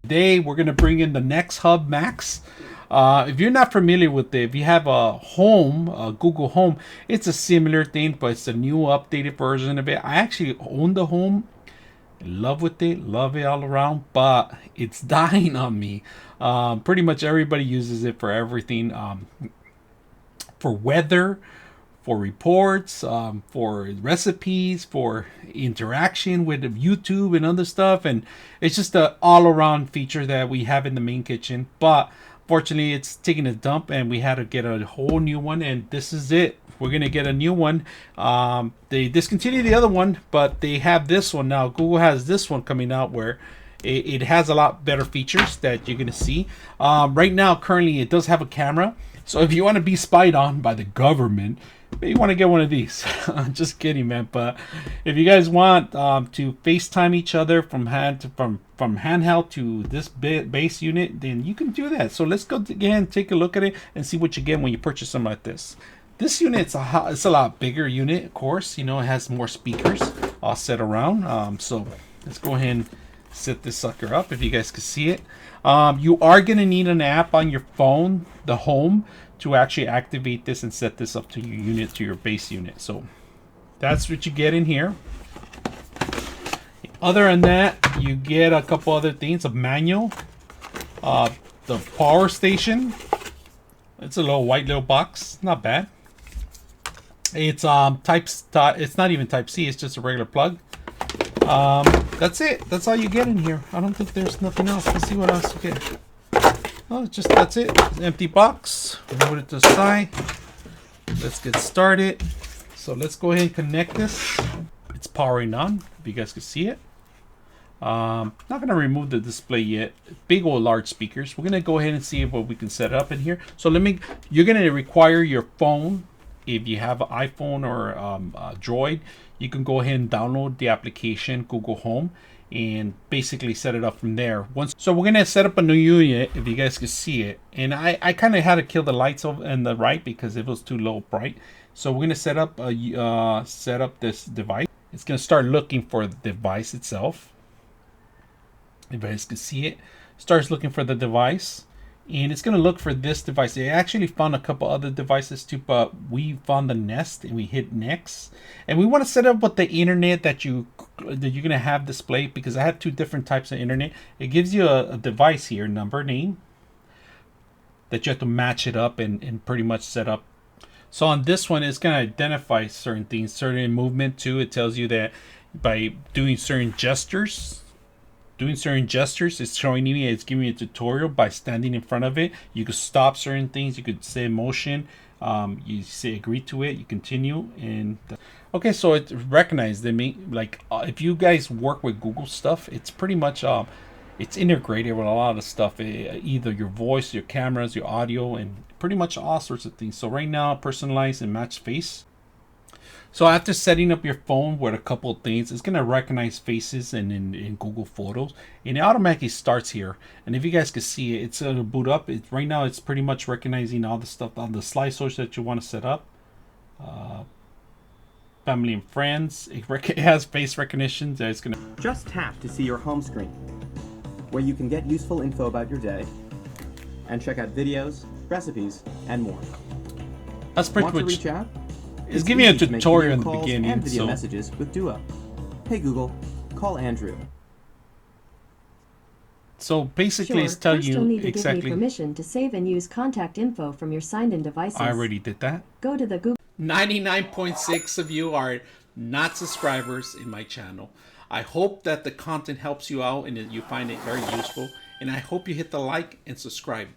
Today we're going to bring in the NextHub Max. If you're not familiar with it, if you have a Home, a Google Home, it's a similar thing, but it's a new updated version of it. I actually own the Home, love it all around, but it's dying on me. Pretty much everybody uses it for everything, for weather, for reports, for recipes, for interaction with YouTube and other stuff. And it's just an all-around feature that we have in the main kitchen. But fortunately, it's taking a dump and we had to get a whole new one. And this is it. We're going to get a new one. They discontinued the other one, but they have this one now. Google has this one coming out where it has a lot better features that you're going to see. Right now, currently, it does have a camera. So if you want to be spied on by the government, maybe you want to get one of these. Just kidding, man. But if you guys want to FaceTime each other from handheld to this base unit, then you can do that. So let's go again, take a look at it, and see what you get when you purchase something like this. This unit, it's a lot bigger unit, of course. You know, it has more speakers all set around. So let's go ahead and set this sucker up if you guys can see it. You are going to need an app on your phone, the Home, to actually activate this and set this up to your unit, to your base unit. So that's what you get in here. Other than that, you get a couple other things. A manual, the power station. It's a little white little box, not bad. It's it's not even Type C, it's just a regular plug. That's it. That's all you get in here. I don't think there's nothing else. Let's see what else you get. Oh, that's it. It's an empty box. Put it to the side. Let's get started. So let's go ahead and connect this. It's powering on, if you guys can see it. Not going to remove the display yet. Big old large speakers. We're going to go ahead and see what we can set up in here. So you're going to require your phone. If you have an iPhone or a Droid, you can go ahead and download the application Google Home and basically set it up from there. So we're going to set up a new unit, if you guys can see it. And I kind of had to kill the lights over on the right because it was too low bright. So we're going to set up this device. It's going to start looking for the device itself. If you guys can see it, starts looking for the device. And it's going to look for this device. They actually found a couple other devices too, but we found the Nest and we hit next. And we want to set up with the internet that you're going to have displayed, because I have two different types of internet. It gives you a device here, number, name, that you have to match it up and pretty much set up. So on this one, it's going to identify certain things, certain movement too. It tells you that by doing certain gestures, it's showing me, it's giving me a tutorial by standing in front of it. You could stop certain things. You could say motion. You say agree to it. You continue. And okay, so it recognized them. If you guys work with Google stuff, it's pretty much it's integrated with a lot of stuff. Either your voice, your cameras, your audio, and pretty much all sorts of things. So right now, personalize and match face. So after setting up your phone with a couple of things, it's going to recognize faces in Google Photos. And it automatically starts here. And if you guys can see it, it's going to boot up. Right now, it's pretty much recognizing all the stuff on the slide source that you want to set up. Family and friends. It has face recognition. That it's going to just tap to see your home screen, where you can get useful info about your day and check out videos, recipes, and more. That's pretty Want much. To reach out? It's giving you a tutorial in the beginning. And video messages with Duo. Hey Google, call Andrew. So basically, it's telling you you'll need to exactly. give me permission to save and use contact info from your signed-in devices. I already did that. Go to the Google. 99.6 of you are not subscribers in my channel. I hope that the content helps you out and that you find it very useful. And I hope you hit the like and subscribe.